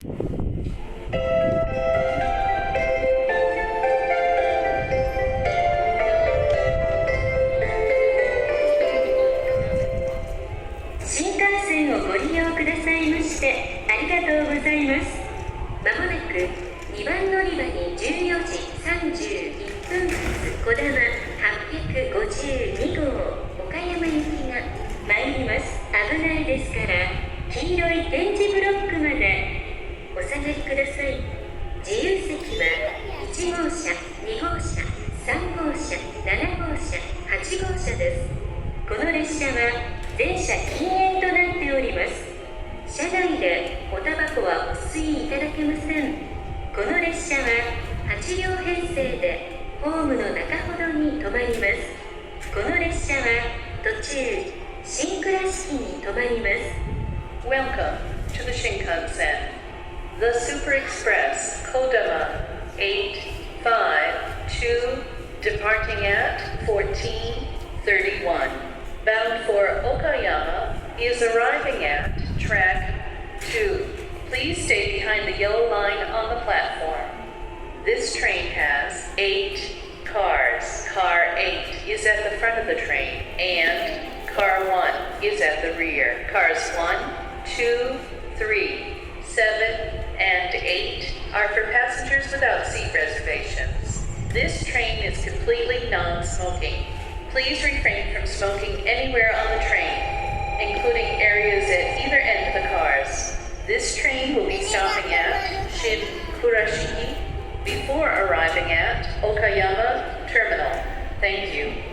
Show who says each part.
Speaker 1: 新幹線をご利用くださいましてありがとうございます。まもなく2番乗り場に14時31分発こだま852号岡山行きが参ります。危ないですから黄色い点字ブロックまでお下がりください。自由席は1号車、2号車、3号車、7号車、8号車です。この列車は全車禁煙となっております。車内でおタバコはお吸いいただけません。この列車は8両編成でホームの中ほどに止まります。この列車は途中新倉敷に止まります。
Speaker 2: Welcome to the Shinkansen, the Super Express Kodama 852, departing at 14:31. Bound for Okayama is arriving at track 2. Please stay behind the yellow line on the platform. This train has 8 cars. Car 8 is at the front of the train and Car 1 is at the rear. Cars 1, 2, 3, 7, and 8 are for passengers without seat reservations. This train is completely non-smoking. Please refrain from smoking anywhere on the train, including areas at either end of the cars. This train will be stopping at Shinkurashiki before arriving at Okayama Terminal. Thank you.